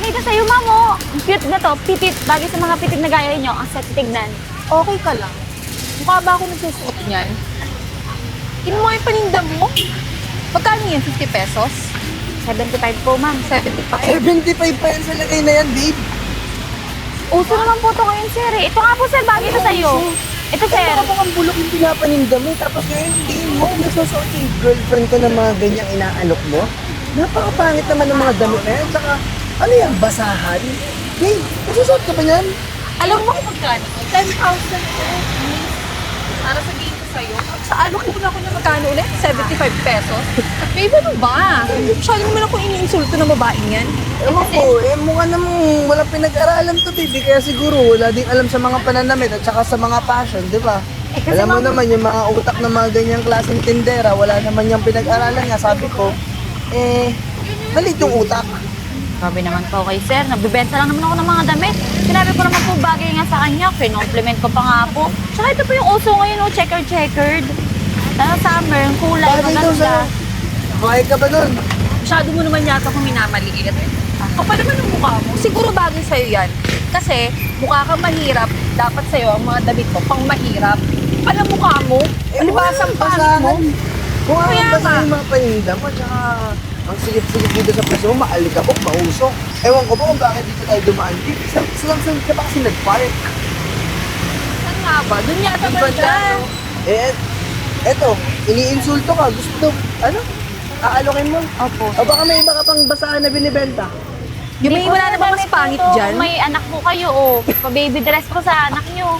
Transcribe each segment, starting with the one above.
bagay ka sa'yo, ma'am, oh. Ang cute na to. Pitit. Bagay sa mga pitit na gaya nyo. Ang sexy tignan. Okay ka lang. Mukha ba ako nagsusuot niyan? Kinuha yung paninda mo? Magkano yan? 50 pesos? 75 po, ma'am. 75? 75 pa yan sa lagay na yan, babe. Uso naman po ito ngayon, sir. Eh. Ito nga po, sir. Bagay ito sa'yo. Ito, sir. Ano ka bang bulok yung pinapaninda mo? Tapos ngayon, tingin mo, nagsusuot yung girlfriend ko ng mga ganyang inaalok mo? Napakapangit naman ng mga damit na yan. Tsaka, ano yan, basahan? Babe, nagsusuot ka ba yan? Alam mo kung magkano? 10,000 po. Para sabihin ko sa'yo. Sa alok mo na ako na magkano ulit? 75 pesos? Babe, ano ba? Masyado naman ako iniinsulto ng babaeng yan. Ewan ko, mukha namang walang pinag-aralan to, baby. Kaya siguro wala din alam sa mga pananamit at saka sa mga fashion, di ba? kasi Alam mo ma'am- naman, yung mga utak ng mga ganyang klaseng tindera, wala naman yung pinag-aralan nga. Sabi ko, malit yung utak. Grabe naman po kay sir. Nagbibenta lang naman ako ng mga damit. Sinabi ko naman po bagay nga sa kanya. Compliment ko pa nga po. Tsaka ito po yung uso ngayon, oh, checkered. Tara summer, ang kulay, Bagay daw maganda. sa'yo. Okay ka ba nun? Masyado mo naman yata kung minamaliit. Kapal naman ang mukha mo. Siguro bagay sa'yo yan. Kasi mukha kang mahirap. Dapat sa'yo ang mga damit mo pang mahirap. Pala mukha mo. Alibasang pangit mo. Kung ano Kaya ba nga. sa mga paninda mo, tsaka ang sigit-sigit dito sa presyo mo, maalikabok, mausok. Ewan ko ba kung bakit dito tayo dumaan dito. Silang ka ba kasi nag-park? Saan nga ba? Doon yata Iba banda. siya, no? Eto, iniinsulto ka. Gusto, ano? Aalokin mo? Opo. O baka may iba ka pang basahan na binibenta? Yung may Hindi po wala na ba mas damit pangit ito. dyan? May anak po kayo, oh. Pa-baby dress po sa anak nyo.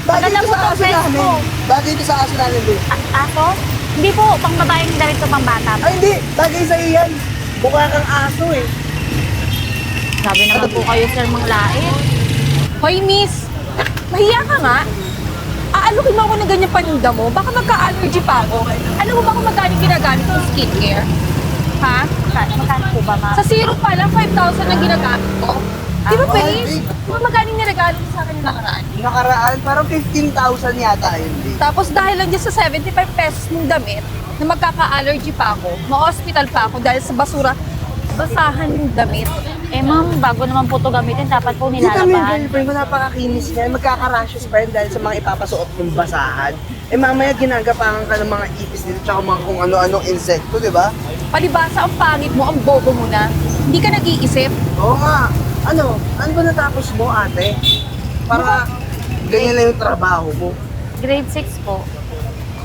Bagay Maganda ito po sa itong aso dress namin. po. Bagay ito sa aso namin, babe. Aso? Hindi po, pang babaeng damit to pang bata. Ay, hindi. Bagay sa iyan. Mukha kang aso eh. Sabi naman po kayo, sir, manglait. Hoy, miss! Mahiya ka nga. Aalukin mo ako ng ganyan paninda mo. Baka magka-allergy pa ako. Alam mo ba kung magkano yung ginagamit ko skincare? Ha? Magkano po ba, ma'am? Sa zero pa lang, 5,000 ang ginagamit ko. Di ba, Ah, babe? babe. Di ba magkano yung niregalo mo sa akin yung nakaraan? Nakaraan, parang 15,000 yata yun, babe. Tapos dahil lang dyan sa 75 pesos mong damit, na magkaka-allergy pa ako, ma-hospital pa ako dahil sa basura, basahan yung damit. Eh, ma'am, bago naman po ito gamitin, dapat po Hindi kami nilalaban. girlfriend ko, napakakinis niya. Magkaka-rashes pa yun dahil sa mga ipapasuot yung basahan. Eh mamaya ginagapangan ka ng mga ipis dito tsaka mga kung ano-anong insekto, di ba? Palibasa ang pangit mo, ang bobo mo na. Hindi ka nag-iisip. Oo nga. Ano ba natapos mo, ate? Para ganyan lang yung trabaho mo. Grade 6 po.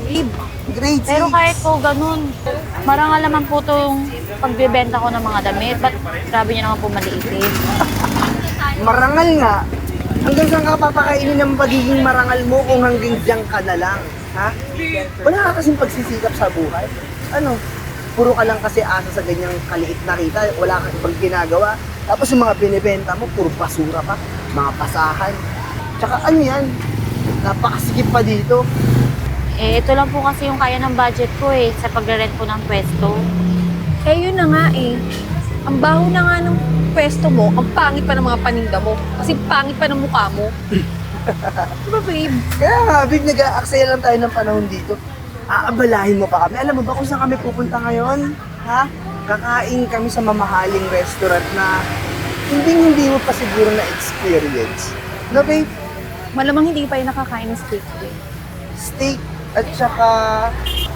Babe, Grade 6. Pero kahit po ganun, marangal naman po itong pagbibenta ko ng mga damit. Ba't grabe niyo naman po maliitin? Marangal nga. Hanggang saan ka papakainin ng pagiging marangal mo kung hanggang diyan ka na lang? Ha? Wala ka kasing pagsisikap sa buhay. Ano? Puro ka lang kasi asa sa ganyang kaliit na kita. Wala kang ibang ginagawa. Tapos yung mga binibenta mo, puro basura pa. Mga pasahan. Tsaka ano yan? Napakasikip pa dito. Eh, ito lang po kasi yung kaya ng budget ko eh, sa pagre-rent po ng pwesto. eh yun na nga eh. Ang baho na nga ng pwesto mo, ang pangit pa ng mga paninda mo. Kasi pangit pa ng mukha mo. Diba, babe? Kaya nga, Big, nag-aaksaya lang tayo ng panahon dito. Aabalahin mo pa kami. Alam mo ba kung saan kami pupunta ngayon? Ha? Kakain kami sa mamahaling restaurant na hindi mo pa siguro na-experience. No, babe? Malamang hindi pa yung nakakain ng steak. Steak at saka...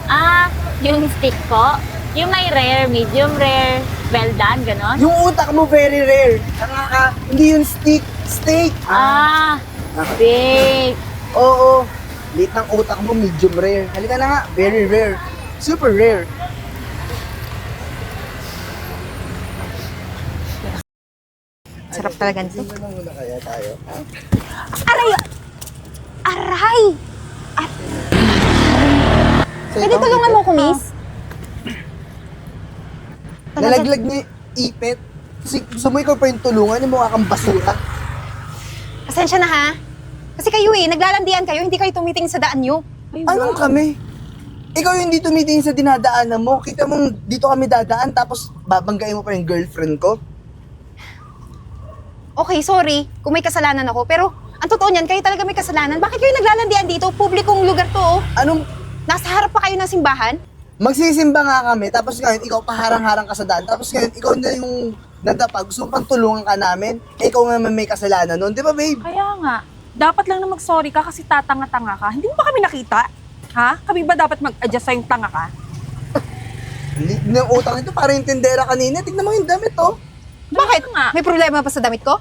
Ah, yung stick ko, yung may rare, medium rare, well done, gano'n? Yung utak mo very rare. Saka ka, hindi yung steak. Steak! Ah, big. Oo. Late ng utak mo, medium rare. Halika na nga, very rare. Super rare. Sarap talaga nito. Sino lang muna kaya tayo? Aray! Aray! Pwede ikaw, tulungan ipet? mo ko, miss? Nalaglag niya yung ipet. Sumoy ko pa yung tulungan, yung mukha kang basura. Pasensya na ha. Kasi kayo naglalandian kayo, hindi kayo tumitingin sa daan nyo. Anong kami? Ikaw yung hindi tumitingin sa dinadaanan mo. Kita mong dito kami dadaan tapos babanggain mo pa yung girlfriend ko. Okay, sorry kung may kasalanan ako, pero ang totoo niyan, kayo talaga may kasalanan. Bakit kayo naglalandian dito? Publikong lugar to, oh. Anong... Nasa harap pa kayo ng simbahan. Magsisimba nga kami, tapos ngayon, ikaw paharang-harang ka sa daan. Tapos ngayon, ikaw na yung nadapa. Gusto mo pang tulungan ka namin. Eh, ikaw naman may kasalanan nun. Di ba, babe? Kaya nga, dapat lang na mag-sorry ka kasi tatanga-tanga ka. Hindi mo ba kami nakita? Ha? Kami ba dapat mag-adjust sa yung tanga ka? Hindi ng utang ito, parang yung tindera kanina. Tignan mo yung damit, oh. Bakit? nga? May problema pa sa damit ko?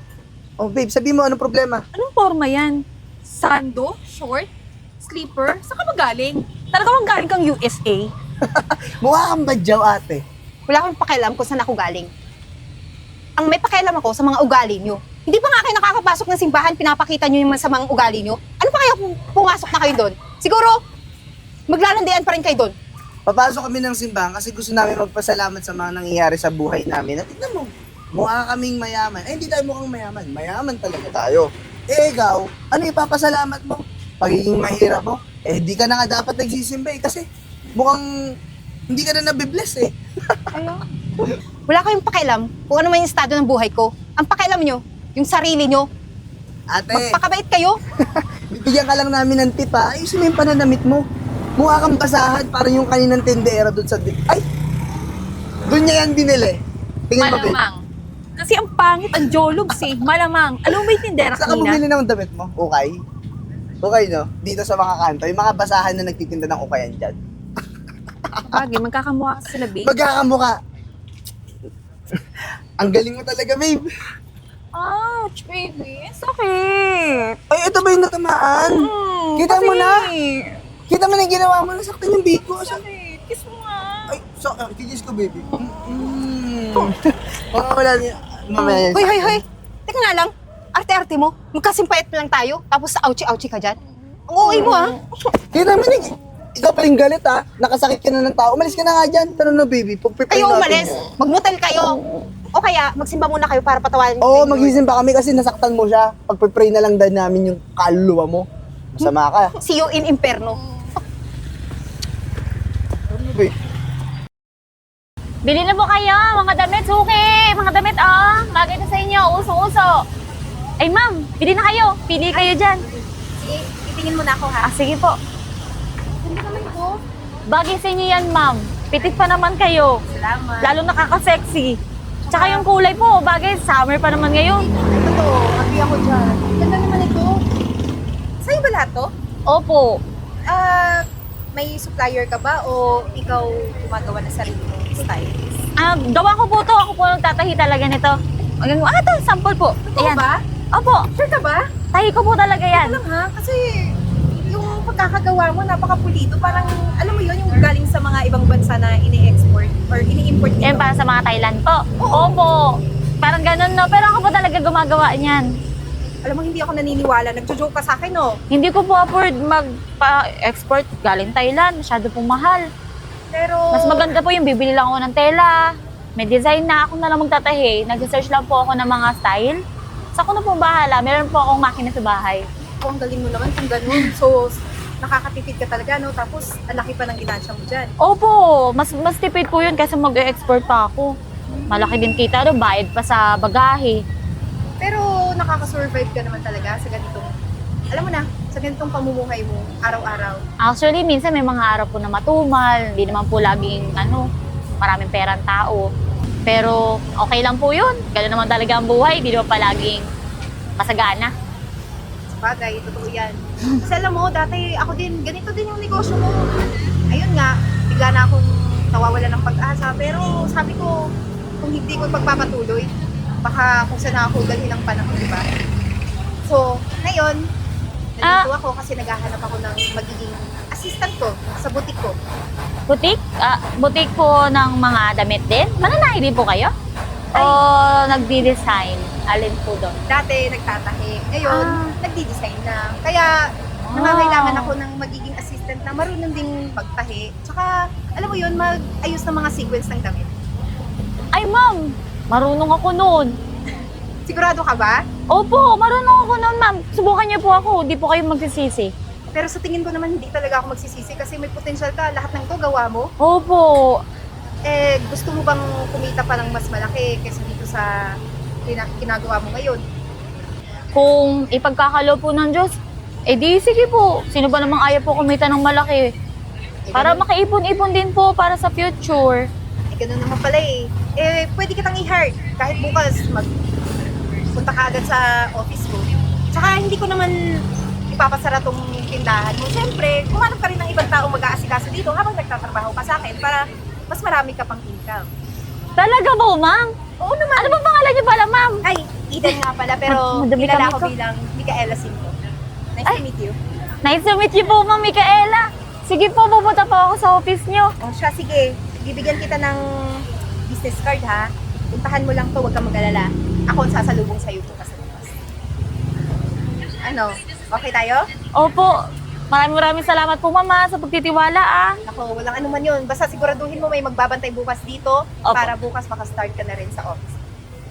Oh, babe, sabi mo, anong problema? Anong forma yan? Sando? Short? Sleeper? Saan ka magaling? Talaga bang galing kang USA? Mukha kang badyaw, ate. Wala akong pakialam kung saan ako galing. Ang may pakialam ako sa mga ugali nyo. Hindi pa nga kayo nakakapasok ng simbahan, pinapakita nyo yung masamang ugali nyo. Ano pa kaya kung pumasok na kayo doon? Siguro, maglalandian pa rin kayo doon. Papasok kami ng simbahan kasi gusto namin magpasalamat sa mga nangyayari sa buhay namin. At tignan mo, mukha kaming mayaman. Eh, hindi tayo mukhang mayaman. Mayaman talaga tayo. Eh, ikaw, ano ipapasalamat mo? Pagiging mahirap mo? Eh, di ka na nga dapat nagsisimba eh. Kasi mukhang hindi ka na nabibless eh. Wala kayong pakialam kung ano man yung estado ng buhay ko. Ang pakialam nyo, yung sarili nyo. Ate, Magpakabait kayo. bibigyan ka lang namin ng tip ha. Ayusin mo yung pananamit mo. Mukha kang basahan parang yung kaninang tindera doon sa... Ay! Doon niya yan dinili. Tingnan mo, babe. Malamang. Kasi ang pangit, ang jologs eh. Malamang. Alam mo ba yung tindera Saan ka kanina? bumili ng damit mo? Okay? Okay, no? Dito sa mga kanto, yung mga basahan na nagtitinda ng ukayan dyan. Bagay, magkakamukha sila, babe. Magkakamukha. Ang galing mo talaga, babe. Ouch, baby. Sakit. Ay, ito ba yung natamaan? Kita mo na? Kita mo na yung ginawa mo. Nasaktan yung big ko. Sakit. Kiss mo nga. Ay, kiss ko, baby. Baka wala niya. Mamaya. Hoy, hoy, hoy. Teka nga lang. Arte-arte mo. Magkasimpayat pa lang tayo. Tapos sa ouchie-ouchie ka dyan. Ang okay mo, ha? Kita mo na. Ikaw pa rin galit, ha? Nakasakit ka na ng tao. Umalis ka na nga dyan. Tara na, baby. Pag-prepare Kayo natin. umalis. Magmutal kayo. O kaya, magsimba muna kayo para patawarin Oo, kayo. magsisimba kami kasi nasaktan mo siya. Pag-pray na lang din namin yung kaluluwa mo. Masama ka. See you in Imperno. Ano, babe? Bili na po kayo, mga damit, suki! Mga damit, bagay na sa inyo, uso-uso. Ay, ma'am, bili na kayo. Pili kayo dyan. Sige, titingin muna ako, ha? Sige po. Ganda naman ko. Bagay sa inyo yan, ma'am. Pitit pa naman kayo. Salamat. Lalo nakaka-sexy. Tsaka yung kulay po, bagay, summer pa naman ngayon. Ito to, agree ako dyan. Ganda naman ito. Sa'yo ba lahat to? Opo. May supplier ka ba o ikaw gumagawa ng sarili mong style? Gawa ko po to. Ako po nagtatahi talaga nito. Ito, sample po. Totoo ba? Opo. Sure ka ba? Tahi ko po talaga yan. Alam ha, kasi yung pagkakagawa mo napakapulido. Parang, alam mo yun, yung galing sa mga ibang bansa na ini-export or ini-import Yan dito. para sa mga Thailand po. Opo. Parang ganun, no? Pero ako po talaga gumagawa niyan. Alam mo, hindi ako naniniwala. Nagjo-joke ka sa akin, no? Hindi ko po afford magpa-export galing Thailand. Masyado pong mahal. Pero... Mas maganda po yung bibili lang ako ng tela. May design na ako na lang magtatahi. Nag-search lang po ako ng mga style. Sa ako na pong bahala. Meron po akong makina sa bahay. Ang galing mo naman kung ganun. So, nakakatipid ka talaga, no? Tapos, ang laki pa ng ginansya mo dyan. Opo, mas tipid po yun kasi mag-export pa ako. Malaki din kita doon, bayad pa sa bagahe. Pero, nakakasurvive ka naman talaga sa ganitong, alam mo na, sa ganitong pamumuhay mo, araw-araw. Actually, minsan may mga araw po na matumal. Hindi naman po laging, maraming perang tao. Pero okay lang po yun. Ganun naman talaga ang buhay. Hindi naman palaging masagana. Bagay, totoo yan. Kasi alam mo, dati ako din, ganito din yung negosyo ko. Ayun nga, bigla na akong nawawala ng pag-asa. Pero sabi ko, kung hindi ko pagpapatuloy, baka kung saan ako dalhin ng panahon, di ba? So, ngayon, nandito ako kasi naghahanap ako ng magiging assistant ko sa butik ko. Butik? Butik po ng mga damit din? Mananahi din po kayo? O nagdi-design? Alin po doon? Dati nagtatahi, ngayon nagdi-design na. Kaya nangangailangan ako ng magiging assistant na marunong ding magtahi. Tsaka, alam mo yun, mag-ayos ng mga sequence ng damit. Ay ma'am, marunong ako noon. Sigurado ka ba? Opo, marunong ako noon ma'am. Subukan niyo po ako, di po kayo magsisisi. Pero sa tingin ko naman hindi talaga ako magsisisi kasi may potential ka. Lahat ng to gawa mo. Opo. Eh, gusto mo bang kumita pa ng mas malaki kaysa dito sa ginagawa mo ngayon? Kung ipagkakalo po ng Diyos, di sige po. Sino ba namang ayaw po kumita ng malaki? Para makaipon-ipon din po para sa future. Ganun naman pala eh. Pwede kitang i-hire. Kahit bukas, punta ka agad sa office ko. Tsaka hindi ko naman ipapasara tong tindahan mo. Siyempre, kumanap ka rin ng ibang taong mag-aasikaso dito habang nagtatrabaho ka sa akin para mas marami ka pang income. Talaga po, ma'am? Oo naman. Ano ba pangalan niyo pala, ma'am? Ay, Eden nga pala, pero Madami kilala kami ko ko. bilang Micaela Cinco. Nice to meet you. Nice to meet you po, Ma'am Micaela. Sige po, pupunta po ako sa office niyo. O siya, sige. Bibigyan kita ng business card ha. Puntahan mo lang to, huwag kang mag-alala. Ako ang sasalubong sa'yo bukas sa bukas. Ano? Okay tayo? Opo. Maraming salamat po, Mama, sa pagtitiwala, ah. Ako, walang ano man yun. Basta siguraduhin mo may magbabantay bukas dito Opo. para bukas makastart ka na rin sa office.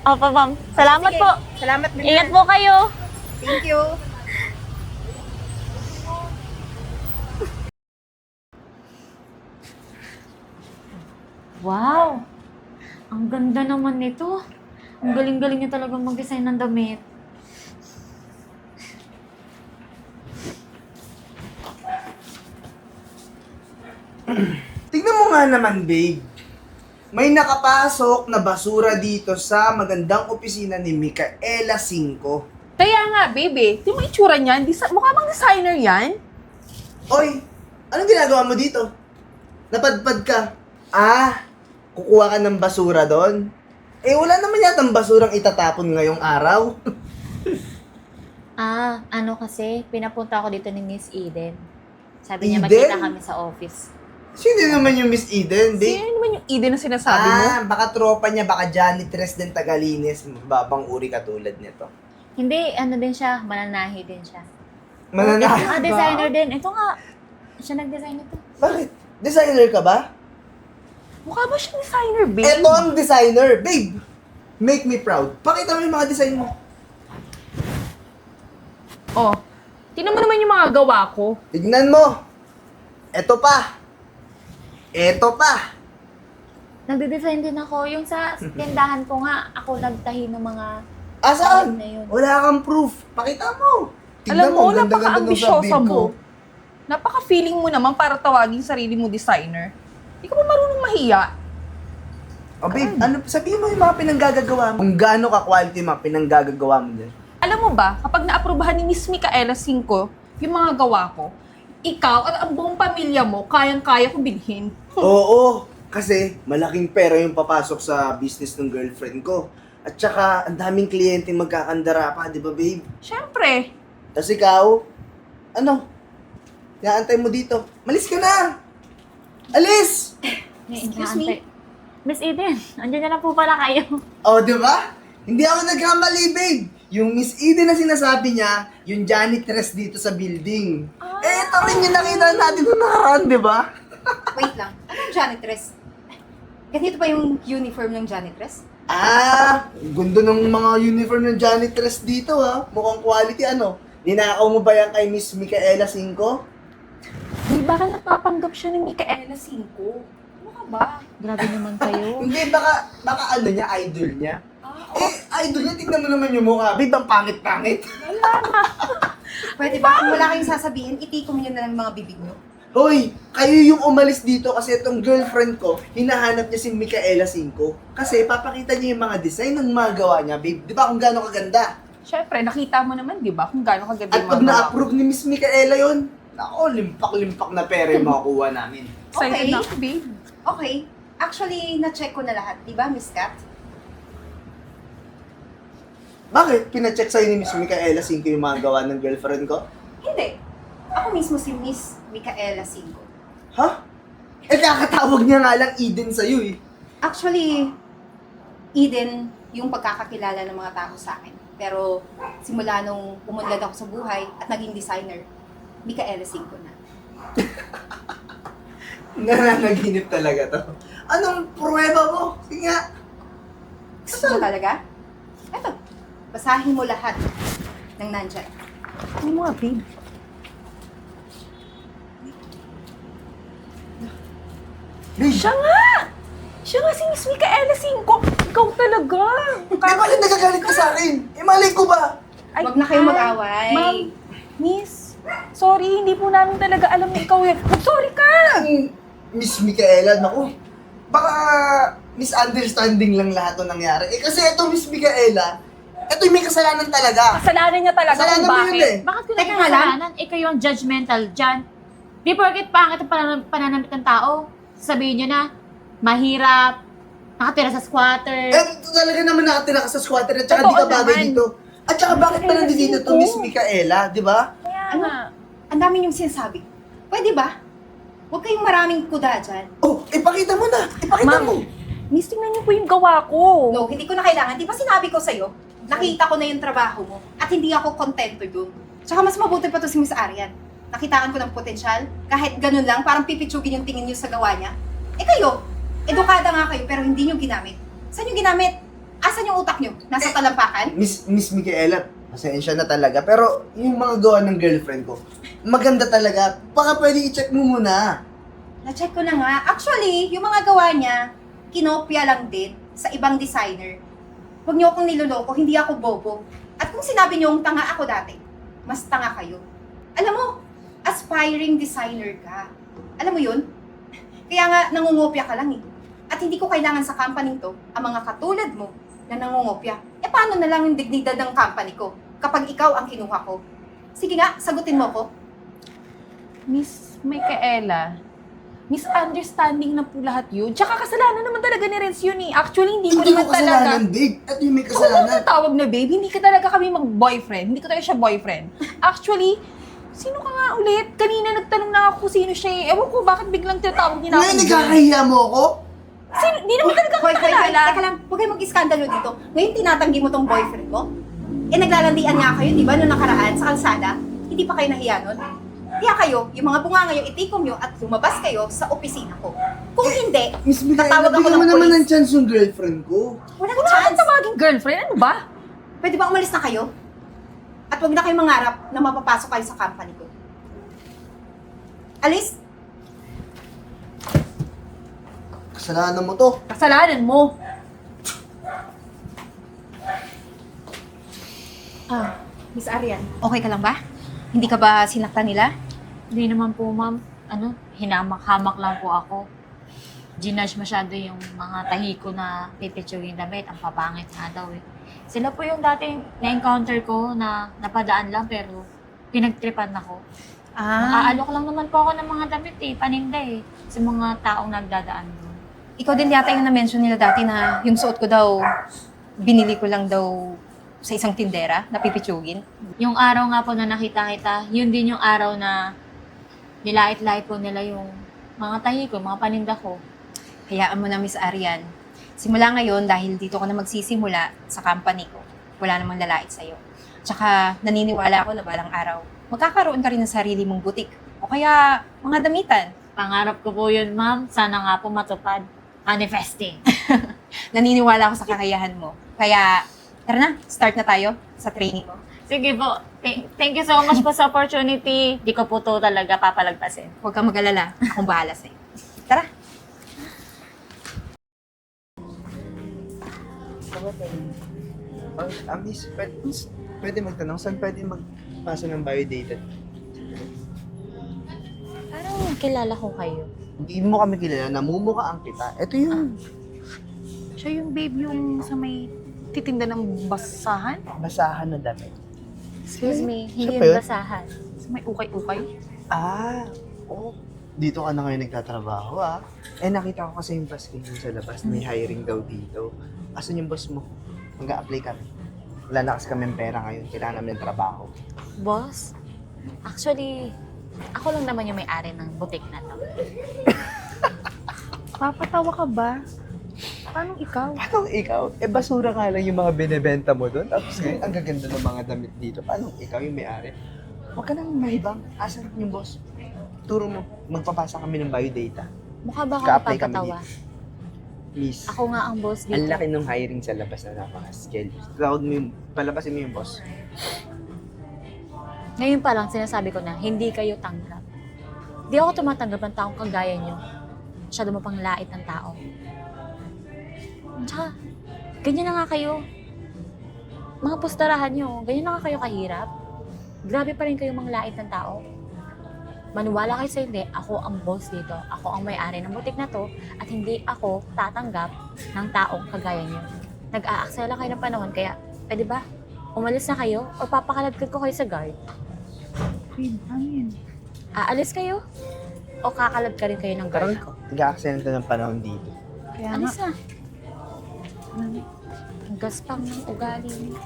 Opo, Ma'am. Salamat Sige. po. Salamat din. Ingat po kayo. Thank you. Wow! Ang ganda naman nito. Ang galing-galing niya talagang mag-design ng damit. Tignan mo nga naman, babe. May nakapasok na basura dito sa magandang opisina ni Micaela Cinco. Kaya nga, baby, di mo itsura niyan? Mukha bang designer yan? Oy, anong ginagawa mo dito? Napadpad ka. Kukuha ka ng basura doon? Wala naman yatang basurang itatapon ngayong araw. Ano kasi, pinapunta ako dito ni Miss Eden. Sabi niya Eden? magkita kami sa office. Sino naman yung Miss Eden, babe? Sino naman yung Eden na sinasabi mo? Baka tropa niya, baka janitress din Tagalinis, babang uri katulad nito. Hindi, ano din siya, mananahi din siya. Mananahi ba? Designer din. Ito nga, siya nag-design ito. Bakit? Designer ka ba? Mukha ba siyang designer, babe? Eto ang designer, babe! Make me proud. Pakita mo yung mga design mo. Oh, tingnan mo naman yung mga gawa ko. Tignan mo. Eto pa. Eto pa. Nagde-design din ako. Yung sa tindahan ko nga, ako nagtahi ng mga... Saan? Na yun. Wala kang proof. Pakita mo. Alam mo, ang ganda-ganda nung napaka-ambisyosa sabihin mo. Napaka-feeling mo naman para tawagin sarili mo designer. Hindi ka ba marunong mahiya? Babe, sabihin mo yung mga pinanggagawa mo. Kung gaano ka-quality yung mga pinanggagawa mo din. Alam mo ba, kapag naaprubahan ni Miss Micaela Cinco yung mga gawa ko, ikaw at ang buong pamilya mo, kayang-kaya kong bilhin. Oo, kasi malaking pera yung papasok sa business ng girlfriend ko. At saka, ang daming kliyente magkakandara pa, di ba, babe? Siyempre. Tapos ikaw, naantay mo dito. Malis ka na! Alis! Excuse me? Miss Eden, andyan na lang po pala kayo. Di ba? Hindi ako nagkamali, babe. Yung Miss Eden na sinasabi niya, yung janitress dito sa building. Ito rin yung nakita natin nung nakaraan, di ba? Wait lang. Anong janitress? Ganito ba yung uniform ng janitress? Gundo ng mga uniform ng janitress dito, ha? Mukhang quality, Ninakaw mo ba yan kay Miss Micaela Cinco? Di ba napapanggap siya ni Micaela Cinco? Ano ka ba? Grabe naman kayo. Hindi, baka niya, idol niya. Idol niya, tignan mo naman yung mukha. Babe, ang pangit-pangit. Pwede ba? Kung wala kayong sasabihin, itikom nyo na lang mga bibig nyo. Hoy, kayo yung umalis dito kasi itong girlfriend ko, hinahanap niya si Micaela Cinco. Kasi papakita niya yung mga design ng mga gawa niya, babe. Di ba kung gaano kaganda? Siyempre, nakita mo naman, di ba, kung gaano kaganda At yung pag mga gawa ko. na-approve ni Miss Micaela yun, nako, limpak-limpak na pera yung makukuha namin. Excited Okay. na ako, babe. Okay. Actually, na-check ko na lahat. Di ba, Miss Kat? Bakit? Pina-check sa'yo ni Miss Micaela Cinco yung mga gawa ng girlfriend ko? Hindi. Ako mismo si Miss Micaela Cinco. Ha? Kakatawag niya nga lang Eden sa'yo eh. Actually, Eden yung pagkakakilala ng mga tao sa akin. Pero simula nung umunlad ako sa buhay at naging designer, Micaela Cinco na. Nananaginip talaga to. Anong pruweba mo? Sige nga. Gusto mo talaga? Eto, basahin mo lahat ng nandyan. Ano mo nga, babe? Babe, Siya nga! Siya nga si Miss Micaela Cinco! Ikaw talaga! bakit nagagalit ka sa akin? Malay ko ba? Huwag na kayong mag-away. Ma'am, Miss, Sorry, hindi po namin talaga alam na ikaw yan. Sorry ka! Miss Micaela, naku, baka misunderstanding lang lahat ng nangyari. Eh kasi ito, Miss Micaela, ito yung may kasalanan talaga. Kasalanan niya talaga Kasalanan kung mo yun bakit. eh. Bakit ko Teka naging nga lang. kasalanan? Ikaw yung judgmental dyan. Di porket pangit ang pananamit ng tao, sabihin nyo na, mahirap, nakatira sa squatter. Eh, ito talaga naman nakatira ka sa squatter at saka Totoo di ka bagay naman. dito. At saka bakit pa nandito to, Miss Micaela, di ba? Kaya Ano? nga. Ang dami niyong sinasabi. Pwede ba? Huwag kayong maraming kuda dyan. Oh, ipakita mo na. Ipakita Ma'am. mo. Miss, tingnan niyo po yung gawa ko. No, hindi ko na kailangan. Di ba sinabi ko sa'yo? Nakita ko na yung trabaho mo at hindi ako kontento doon. Tsaka mas mabuti pa to si Miss Arian. Nakitaan ko ng potensyal. Kahit ganun lang, parang pipitsugin yung tingin niyo sa gawa niya. Eh kayo, edukada nga kayo pero hindi niyo ginamit. Saan niyo ginamit? Asan yung utak niyo? Nasa talampakan? Miss Micaela, pasensya na talaga. Pero yung mga gawa ng girlfriend ko, maganda talaga. Baka pwede i-check mo muna. Na-check ko na nga. Actually, yung mga gawa niya, kinopya lang din sa ibang designer. Huwag niyo akong niloloko, hindi ako bobo. At kung sinabi niyong tanga ako dati, mas tanga kayo. Alam mo, aspiring designer ka. Alam mo yun? Kaya nga, nangungopia ka lang eh. At hindi ko kailangan sa company to, ang mga katulad mo na nangungopia. Eh paano na lang yung dignidad ng company ko kapag ikaw ang kinuha ko? Sige nga, sagutin mo ko. Miss Micaela, misunderstanding na po lahat yun. Tsaka kasalanan naman talaga ni Renz yun eh. Actually, hindi ko Hindi naman ko talaga. kasalanan, babe. At yung may Ako ba kasalanan. tawag na babe? Hindi ka talaga kami mag-boyfriend. Hindi ko talaga siya boyfriend. Actually, sino ka nga ulit? Kanina nagtanong na ako kung sino siya eh. Ewan ko bakit biglang tinatawag niya na Ngayon, ako. nagkakahiya mo ako? Sino? Di naman talaga Hoy, kita hoy, hoy, kilala. teka lang, huwag kayong mag-iskandalo dito. Ngayon tinatanggi mo tong boyfriend mo? Eh naglalandian nga kayo, di ba, noong nakaraan sa kalsada? Hindi pa kayo nahiya nun? Kaya kayo, yung mga bunga ngayon, itikom nyo at lumabas kayo sa opisina ko. Kung hindi, Miss Micaela, tatawag ako bigyan ng mo naman police. ng chance yung girlfriend ko. Walang Wala chance. kang tawaging girlfriend. Ano ba? Pwede ba umalis na kayo? At huwag na kayong mangarap na mapapasok kayo sa company ko. Alis! Kasalanan mo to. Kasalanan mo. Miss Arian, okay ka lang ba? Hindi ka ba sinaktan nila? Hindi naman po, ma'am. Hinamak-hamak lang po ako. Ginudge masyado yung mga tahi ko na pipitsugin damit. Ang papangit nga daw eh. Sila po yung dating na-encounter ko na napadaan lang pero pinagtripan ako. Nakaalok lang naman po ako ng mga damit eh, paninda eh, sa mga taong nagdadaan doon. Ikaw din yata yung na-mention nila dati na yung suot ko daw, binili ko lang daw sa isang tindera na pipitsugin. Yung araw nga po na nakita kita, yun din yung araw na nilait-lait po nila yung mga tahi ko, mga paninda ko. Hayaan mo na, Miss Arian. Simula ngayon, dahil dito ko na magsisimula sa company ko, wala namang lalait sa'yo. Tsaka naniniwala ako na balang araw, magkakaroon ka rin ng sarili mong butik. O kaya, mga damitan. Pangarap ko po yun, ma'am. Sana nga po matupad. Manifesting. Naniniwala ako sa kakayahan mo. Kaya, tara na, start na tayo sa training ko. Sige po. Thank you so much po sa opportunity. Di ko po to talaga papalagpasin. Huwag kang mag-alala. Akong bahala sa'yo. Tara. Miss, pwede magtanong, saan pwede magpasa ng biodata? Parang kilala ko kayo. Hindi mo kami kilala, namumukhaan kita. Ito yung Siya yung babe yung sa may titinda ng basahan? basahan na damit. Excuse me, Siya hindi pa yung yun? basahan. Sa may ukay-ukay? Oh. Dito ka na ngayon nagtatrabaho, ah. Eh, nakita ko kasi yung basket dun sa labas. May hiring daw dito. Asan yung boss mo? Mag-a-apply kami. Wala na kasi kami pera ngayon. Kailangan namin ng trabaho. Boss, actually, ako lang naman yung may-ari ng butik na to. Papatawa ka ba? Paano ikaw? Paano ikaw? Eh, basura nga lang yung mga binibenta mo doon. Tapos ngayon, ang gaganda ng mga damit dito. Paano ikaw yung may-ari? Huwag ka nang mahibang. Asan yung boss? Turo mo. Magpapasa kami ng biodata. Mukha ba ako Ka-apply kami napapatawa? Please. Ako nga ang boss Ang dito. laki ng hiring sa labas na napaka-skill. Tawag mo yung, palabasin mo yung boss. Ngayon pa lang sinasabi ko na hindi kayo tanggap. Di ako tumatanggap ng taong kagaya nyo. Masyado mo pang lait ng tao. Tsaka, ganyan na nga kayo. Mga postarahan nyo, ganyan na nga kayo kahirap. Grabe pa rin kayong mga lait ng tao. Maniwala kayo sa hindi, ako ang boss dito. Ako ang may-ari ng butik na to at hindi ako tatanggap ng taong kagaya niyo. Nag-aaksaya lang kayo ng panahon kaya, pwede ba? Umalis na kayo o papakaladkad ko kayo sa guard? Babe, ano yun? Aalis kayo? O kakalad ka rin kayo ng guard ko? Nag-a-accident ng panahon dito. Kaya nga. Alis na. Ang gaspang ng ugali niyo.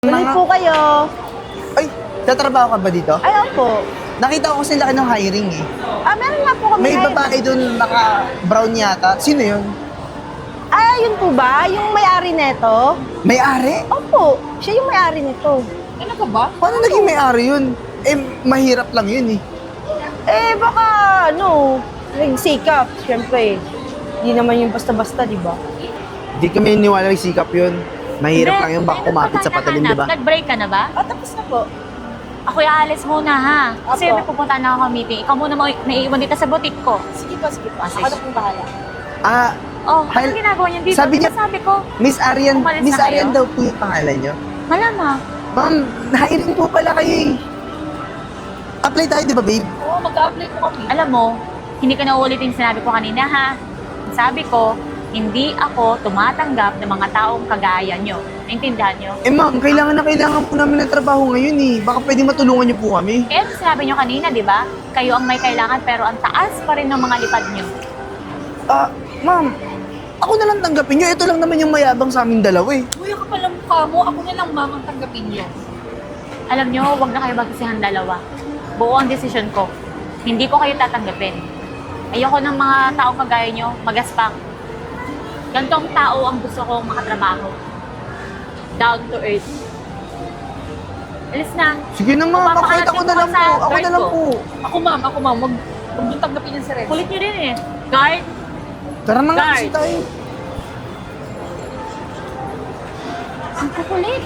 Mga- po kayo. Ay, tatrabaho ka ba dito? Ayun po. Nakita ko kasi laki ng hiring eh. Meron nga po kami. May babae doon naka-brown yata. Sino yun? Yun po ba? Yung may-ari nito? May-ari? Opo, siya yung may-ari nito. Talaga ba? Paano naging may-ari yun? Eh, mahirap lang yun eh. Baka, nagsikap. Siyempre, hindi naman yung basta-basta, di ba? Di kami niwala yung sikap yun. Mahirap lang yun, baka Hindi, kumapit sa patalim, nagpapahanap. di ba? Nag-break ka na ba? Tapos na po. Ako aalis muna ha. Kasi Apo. may pupunta na ako meeting. Ikaw muna naiiwan dito sa butik ko. Sige po, sige po. Sige. Ako na pong bahala. Oh, Hal- anong ginagawa niyan dito? Sabi niya- Sabi ko, Miss Arian, Umalis Miss na kayo? Arian daw po yung pangalan nyo. malamang. Ma'am, hiring po pala kayo eh. Apply tayo, di ba babe? Oo, mag-a-apply po kami. Alam mo, hindi ko na uulitin yung sinabi ko kanina ha. Sabi ko, hindi ako tumatanggap ng mga taong kagaya nyo. Naintindihan nyo? Eh ma'am, kailangan po namin ng trabaho ngayon eh. Baka pwede matulungan niyo po kami. Kaya sinabi nyo kanina, di ba? Kayo ang may kailangan pero ang taas pa rin ng mga lipad nyo. Ma'am, ako na lang tanggapin nyo. Ito lang naman yung mayabang sa aming dalawa eh. Kuya ka pala mukha mo, ako na lang mamang tanggapin niyo. Alam nyo, huwag na kayo magsisihan dalawa. Buo ang desisyon ko. Hindi ko kayo tatanggapin. Ayoko ng mga taong kagaya nyo, magaspang. Gantong tao ang gusto kong makatrabaho. Down to earth. Alis na. Sige na ma'am, Papakalat ako yung na lang sa po. Ako guard na lang ko. po. Ako ma'am, huwag yung tanggapin yung si Renz. Kulit nyo din eh. Guard, Tara na nga Guard. kasi tayo. ang kukulit.